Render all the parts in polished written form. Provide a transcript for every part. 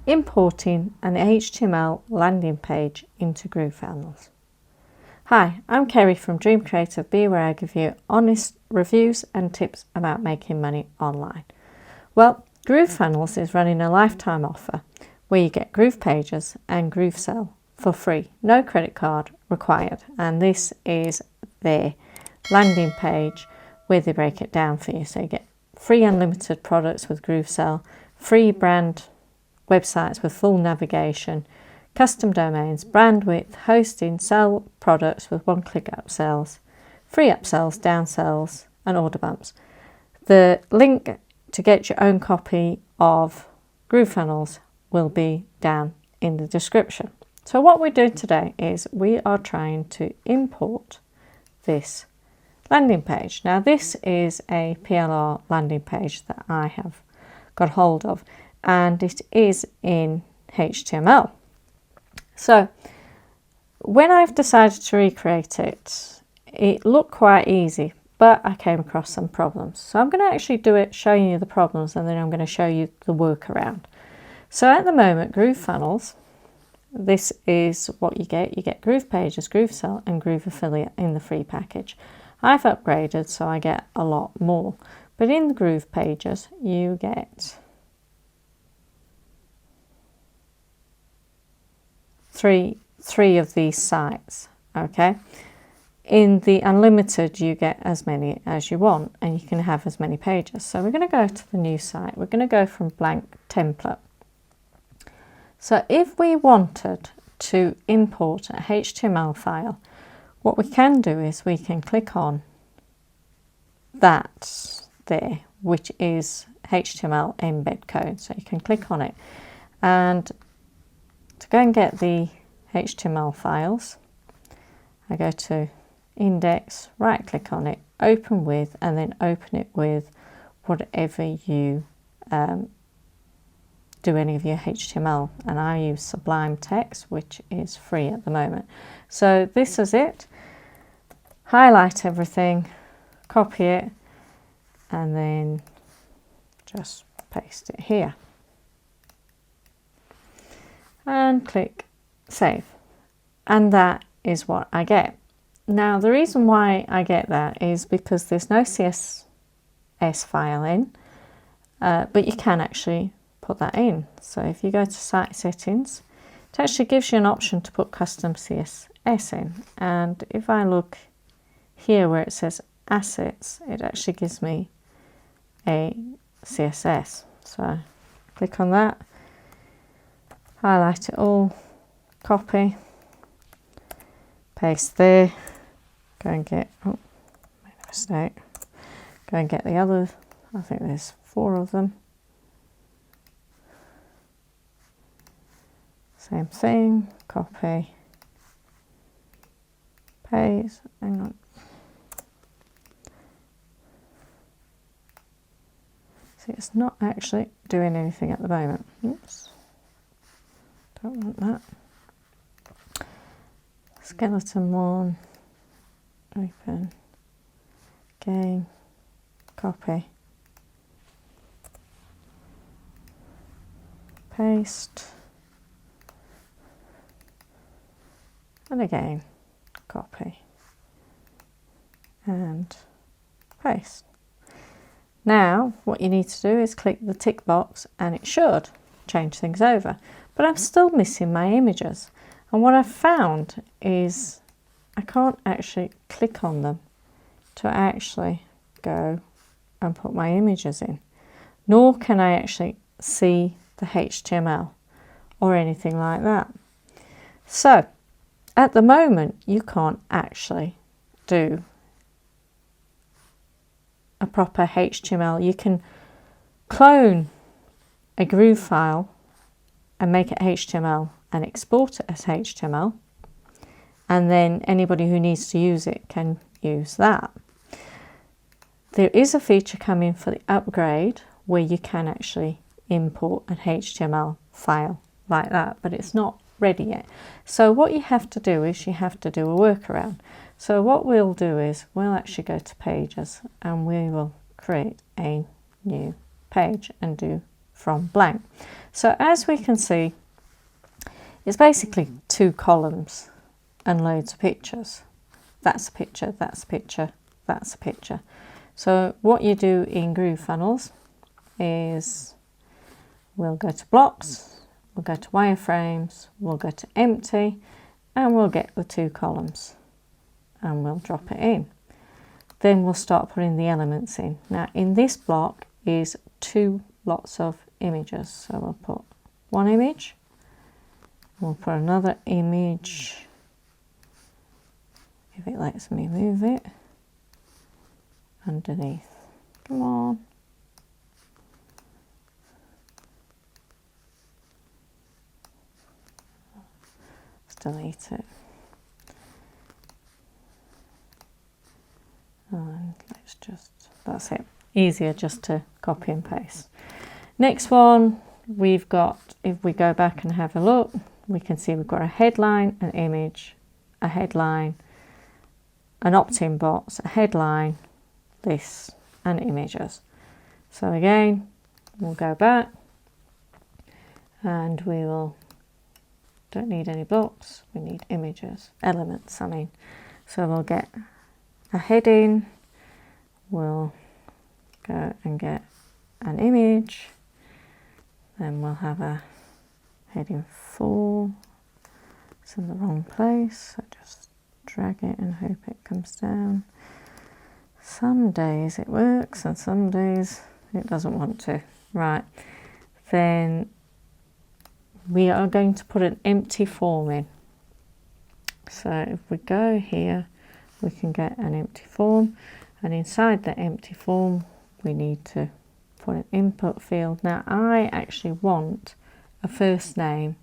Importing an HTML landing page into Groovefunnels. Hi, I'm Kerry from Dream Creative Bee, where I give you honest reviews and tips about making money online. Well, Groovefunnels is running a lifetime offer where you get Groovepages and Groovesale for free, no credit card required, and this is their landing page where they break it down for you. So you get free unlimited products with Groovesale, free brand websites with full navigation, custom domains, brand width, hosting, sell products with one-click upsells, free upsells, downsells, and order bumps. The link to get your own copy of Groovefunnels will be down in the description. So what we're doing today is we are trying to import this landing page. Now this is a PLR landing page that I have got hold of, and it is in HTML. So when I've decided to recreate it, it looked quite easy, but I came across some problems. So I'm going to actually do it showing you the problems, and then I'm going to show you the workaround. So at the moment, Groovefunnels, this is what you get. You get Groovepages, Groovesale, and Groove Affiliate in the free package. I've upgraded, so I get a lot more. But in the Groovepages, you get three of these sites, okay? In the unlimited, you get as many as you want, and you can have as many pages. So we're going to go to the new site. We're going to go from blank template. So if we wanted to import a HTML file, what we can do is we can click on that there, which is HTML embed code. So you can click on it, and to go and get the HTML files, I go to index, right click on it, open with, and then open it with whatever you do any of your HTML, and I use Sublime Text, which is free at the moment. So this is it. Highlight everything, copy it, and then just paste it here. And click save, and that is what I get. Now the reason why I get that is because there's no CSS file in, but you can actually put that in. So if you go to site settings, it actually gives you an option to put custom CSS in, and if I look here where it says assets, it actually gives me a CSS. So click on that, highlight it all, copy, paste there, go and get, oh, made a mistake, go and get the other, I think there's 4 of them, same thing, copy, paste, hang on, see, it's not actually doing anything at the moment, oops, don't want that. Skeleton one, open, again, copy, paste, and again, copy, and paste. Now what you need to do is click the tick box, and it should change things over, but I'm still missing my images. And what I've found is I can't actually click on them to actually go and put my images in, nor can I actually see the HTML or anything like that. So at the moment, you can't actually do a proper HTML. You can clone a Groove file and make it HTML and export it as HTML, and then anybody who needs to use it can use that. There is a feature coming for the upgrade where you can actually import an HTML file like that, but it's not ready yet. So what you have to do is you have to do a workaround. So what we'll do is we'll actually go to pages, and we will create a new page and do from blank. So as we can see, it's basically 2 columns and loads of pictures. That's a picture, that's a picture, that's a picture. So what you do in Groovefunnels is we'll go to blocks, we'll go to wireframes, we'll go to empty, and we'll get the 2 columns and we'll drop it in. Then we'll start putting the elements in. Now in this block is 2 lots of images. So we'll put 1 image, we'll put another image, if it lets me move it, underneath. Come on. Let's delete it. And let's just, that's it. Easier just to copy and paste. Next one, we've got, if we go back and have a look, we can see we've got a headline, an image, a headline, an opt-in box, a headline, this, and images. So again, we'll go back and we will, don't need any blocks, we need images, elements, I mean. So we'll get a heading, we'll go and get an image, then we'll have a heading 4, it's in the wrong place, so just drag it and hope it comes down. Some days it works and some days it doesn't want to. Right, then we are going to put an empty form in. So if we go here, we can get an empty form, and inside the empty form we need to put an input field. Now I actually want a first name,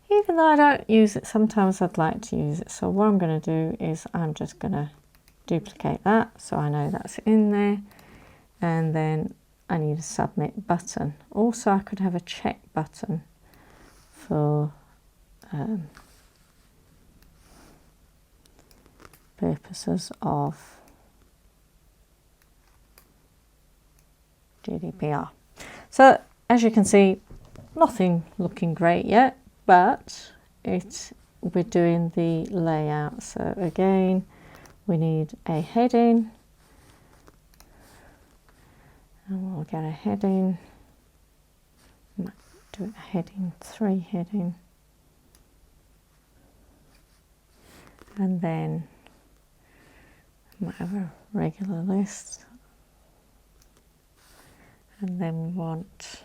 even though I don't use it. Sometimes I'd like to use it. So what I'm going to do is I'm just going to duplicate that so I know that's in there, and then I need a submit button. Also I could have a check button for purposes of GDPR. So as you can see, nothing looking great yet, but we're doing the layout. So again, we need a heading, and we'll get a heading, might do a heading 3 heading, and then I might have a regular list, and then we want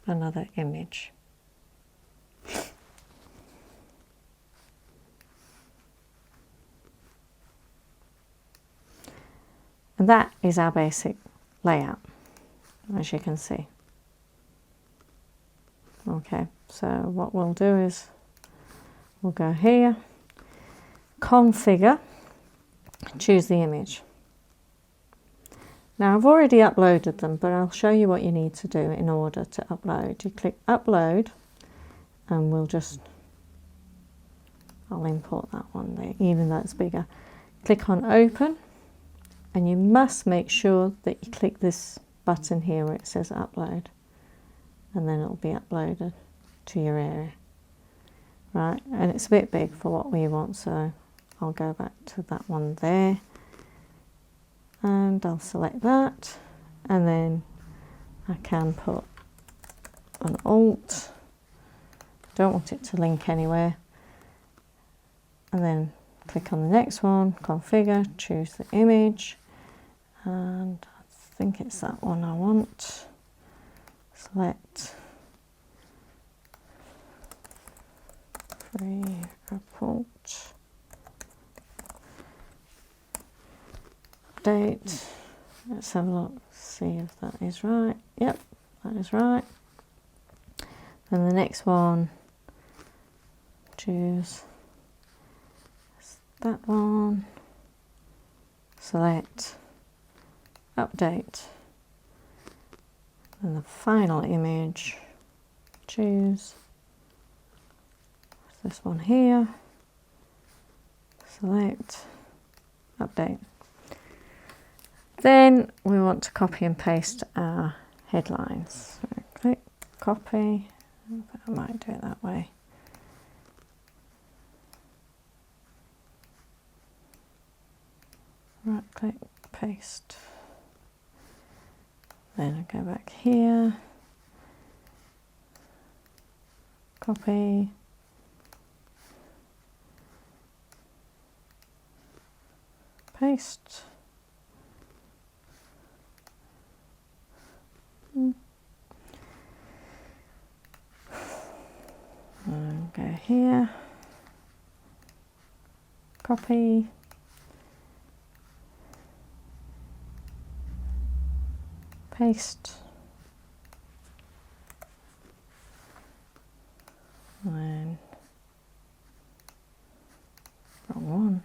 another image. And that is our basic layout, as you can see. Okay, so what we'll do is we'll go here, configure, choose the image. Now I've already uploaded them, but I'll show you what you need to do in order to upload. You click upload, and I'll import that one there, even though it's bigger. Click on open, and you must make sure that you click this button here where it says upload, and then it'll be uploaded to your area. Right, and it's a bit big for what we want, so I'll go back to that one there, and I'll select that, and then I can put an alt. Don't want it to link anywhere, and then click on the next one, configure, choose the image, and I think it's that one I want. Select free report, update. Let's have a look, see if that is right. Yep, that is right. Then the next one, choose that one, select, update, and the final image, choose this one here, select, update. Then we want to copy and paste our headlines. So click, copy, but I might do it that way. Right click, paste. Then I go back here, copy, paste. And go here, copy, paste, and wrong one,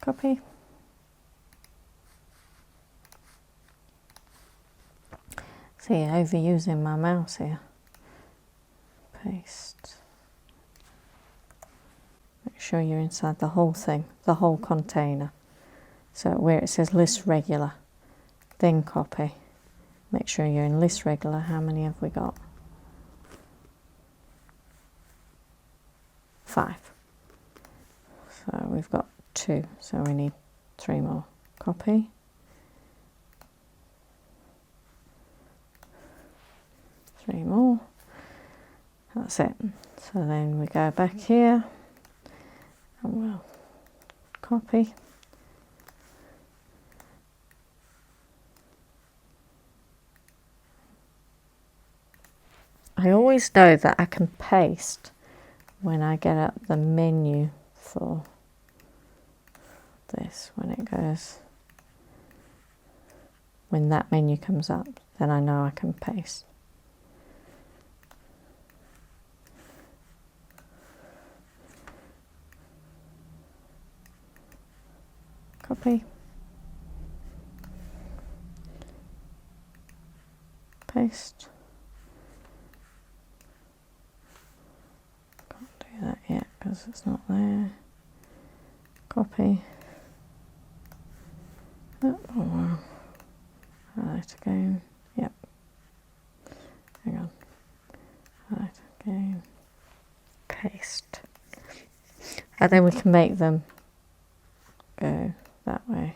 copy, see, overusing my mouse here, paste, make sure you're inside the whole thing, the whole container. So where it says list regular, then copy. Make sure you're in list regular. How many have we got? 5. So we've got 2, so we need 3 more. Copy. Three more. That's it. So then we go back here and we'll copy. I always know that I can paste when I get up the menu for this, when it goes, when that menu comes up, then I know I can paste. Copy, paste. That yet because it's not there. Copy. Oh, wow. Highlight again. Yep. Hang on. Highlight again. Paste. And then we can make them go that way.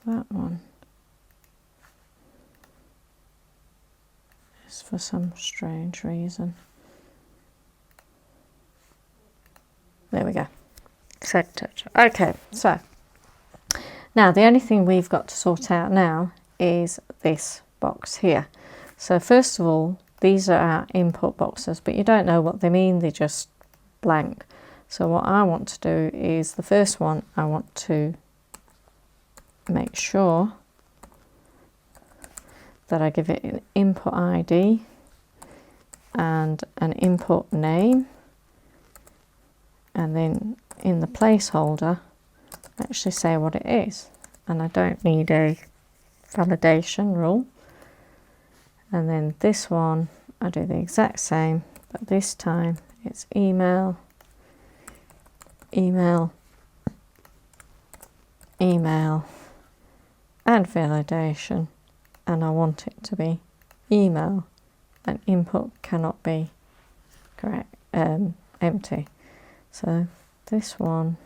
That one is for some strange reason. There we go. Centered. Okay, so now the only thing we've got to sort out now is this box here. So first of all, these are our input boxes, but you don't know what they mean, they're just blank. So what I want to do is the first one, I want to make sure that I give it an input ID and an input name, and then in the placeholder actually say what it is, and I don't need a validation rule. And then this one I do the exact same, but this time it's email, email, email and validation, and I want it to be email, and input cannot be correct, empty. So this one,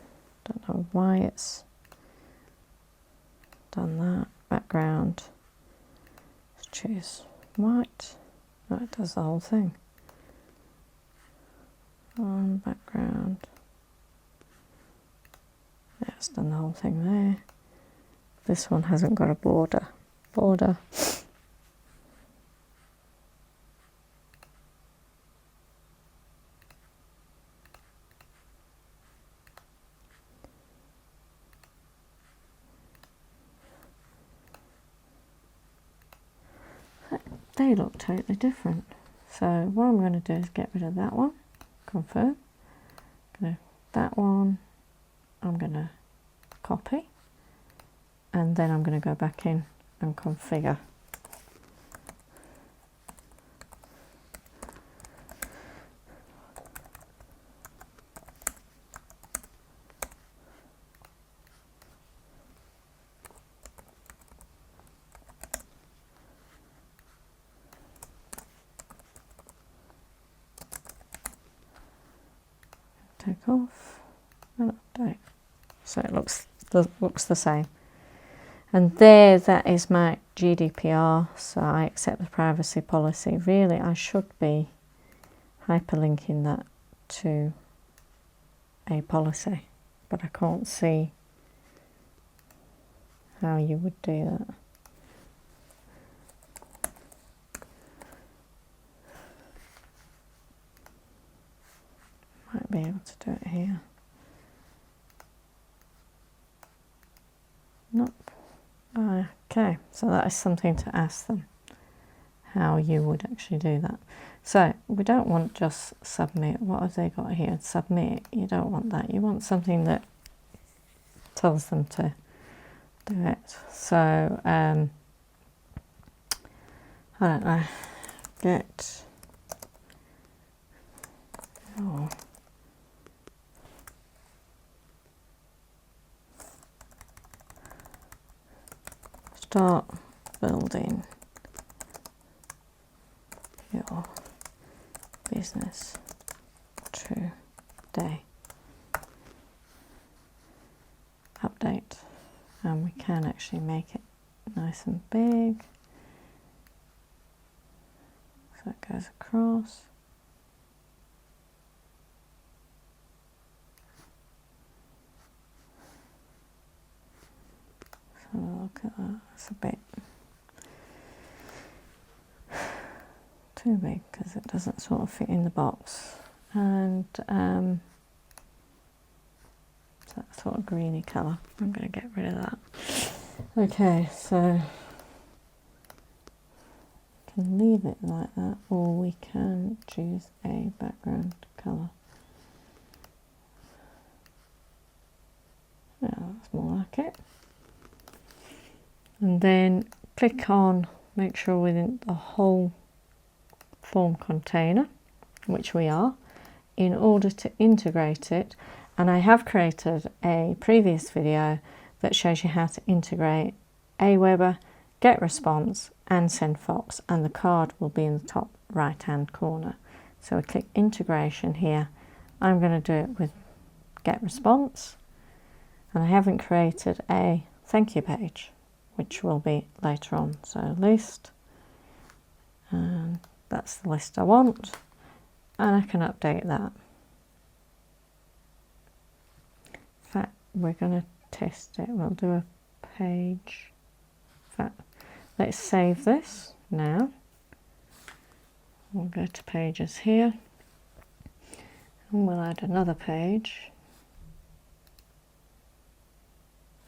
don't know why it's done that. Background, let's choose white. No, it does the whole thing. On background, yeah, it's done the whole thing there. This one hasn't got a border. Border. They look totally different. So what I'm going to do is get rid of that one. Confirm. I'm going to that one I'm going to copy, and then I'm going to go back in and configure. Take off and update, so it looks the same. And there, that is my GDPR, so I accept the privacy policy. Really, I should be hyperlinking that to a policy, but I can't see how you would do that. Might be able to do it here. Nope. Okay, so that is something to ask them, how you would actually do that. So we don't want just submit. What have they got here? Submit. You don't want that. You want something that tells them to do it. So I don't know. Get your start building your business today. Update, and we can actually make it nice and big, so it goes across. So look at that, it's a bit too big because it doesn't sort of fit in the box, and that sort of greeny colour, I'm going to get rid of that. Okay, so we can leave it like that, or we can choose a background colour. Yeah, that's more like it. And then click on, make sure within the whole form container, which we are, in order to integrate it. And I have created a previous video that shows you how to integrate Aweber, GetResponse and SendFox, and the card will be in the top right hand corner. So we click integration here. I'm going to do it with GetResponse, and I haven't created a thank you page, which will be later on. So list, and that's the list I want, and I can update that. In fact, we're going to test it. We'll do a page. In fact, let's save this now. We'll go to pages here, and we'll add another page,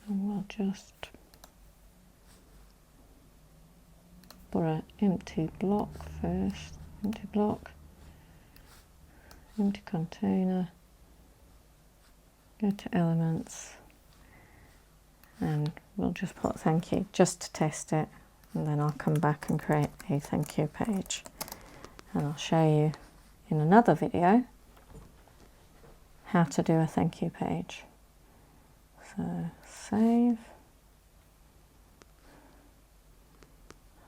and we'll just put an empty block first, empty block, empty container, go to elements, and we'll just put thank you just to test it, and then I'll come back and create a thank you page, and I'll show you in another video how to do a thank you page. So save.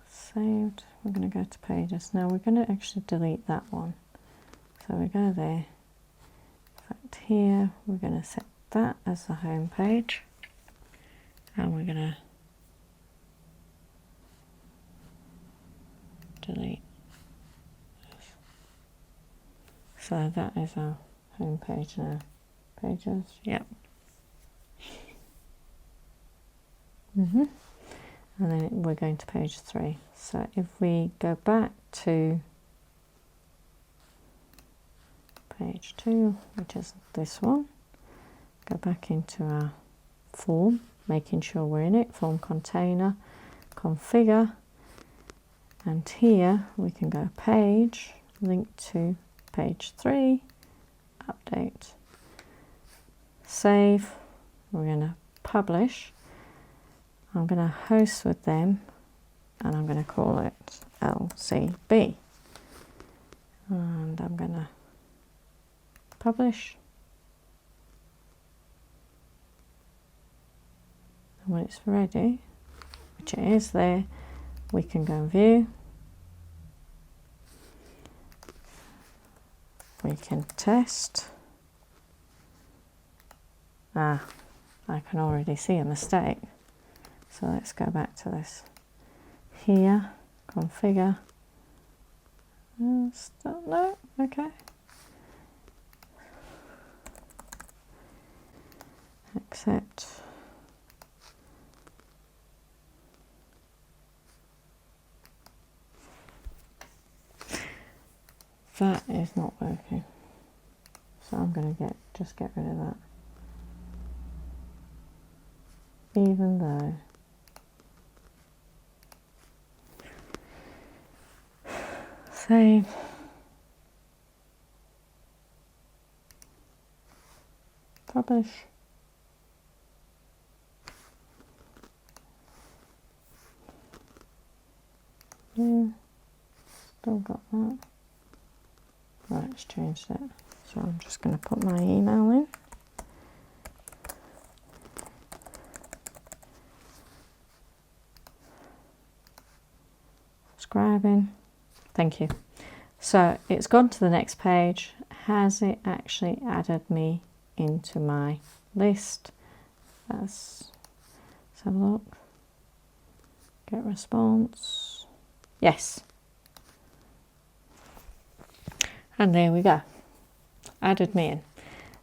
Saved. We're going to go to pages. Now we're going to actually delete that one. So we go there. In fact, here we're going to set that as the home page, and we're going to delete this. So that is our home page now. Pages. Yep. And then we're going to page 3. So if we go back to page 2, which is this one, go back into our form, making sure we're in it, form container, configure, and here we can go page, link to page 3, update. save, we're going to publish. I'm going to host with them and I'm going to call it LCB. And I'm going to publish. And when it's ready, which it is there, we can go and view. We can test. I can already see a mistake. So let's go back to this. Here, configure. No, okay. Accept. That is not working. So I'm going to just get rid of that. Even though save. Publish. Yeah, still got that. Right, it's changed it. So I'm just going to put my email in. Subscribing. Thank you. So it's gone to the next page. Has it actually added me into my list? Let's have a look. GetResponse. Yes. And there we go. Added me in.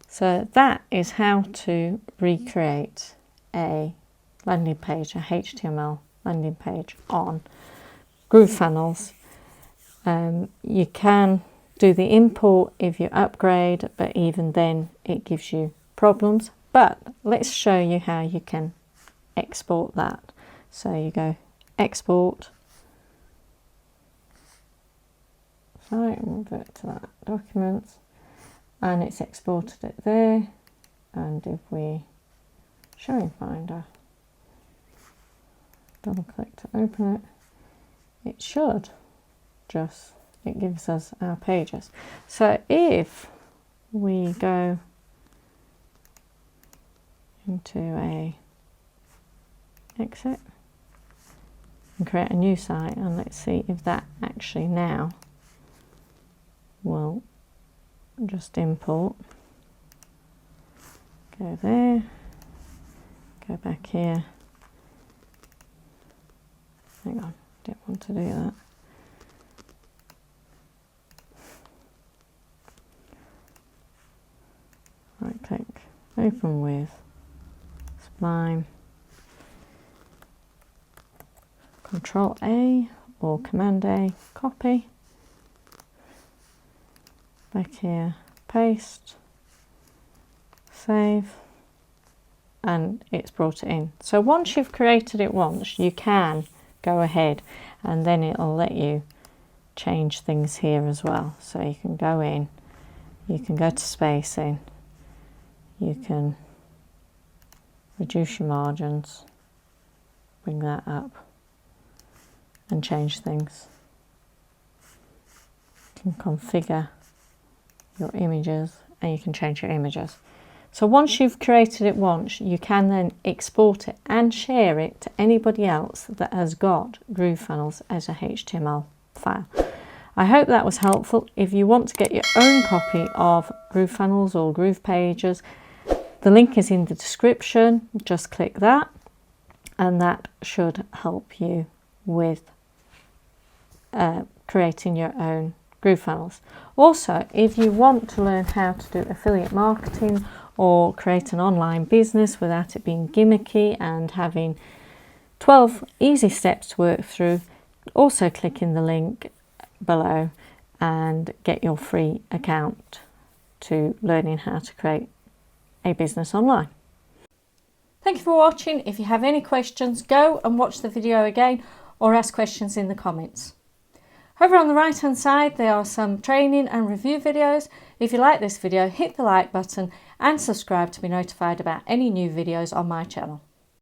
So that is how to recreate a landing page, a HTML landing page on Groovefunnels. You can do the import if you upgrade, but even then it gives you problems. But let's show you how you can export that. So you go export. So we'll go to that documents, and it's exported it there. And if we show in Finder, double click to open it, it should just, it gives us our pages. So if we go into a exit and create a new site, and let's see if that actually now will just import. Go there, go back here. Hang on, didn't want to do that. Right click, open with Sublime, Control A or Command A, copy. Back here, paste, save, and it's brought it in. So once you've created it once, you can go ahead and then it'll let you change things here as well. So you can go in, you can go to spacing, you can reduce your margins, bring that up and change things. You can configure your images and you can change your images. So once you've created it once, you can then export it and share it to anybody else that has got Groovefunnels as a HTML file. I hope that was helpful. If you want to get your own copy of Groovefunnels or Groovepages, the link is in the description. Just click that and that should help you with creating your own Groovefunnels. Also, if you want to learn how to do affiliate marketing or create an online business without it being gimmicky and having 12 easy steps to work through, also click in the link below and get your free account to learning how to create a business online. Thank you for watching. If you have any questions, go and watch the video again or ask questions in the comments. Over on the right hand side there are some training and review videos. If you like this video, hit the like button and subscribe to be notified about any new videos on my channel.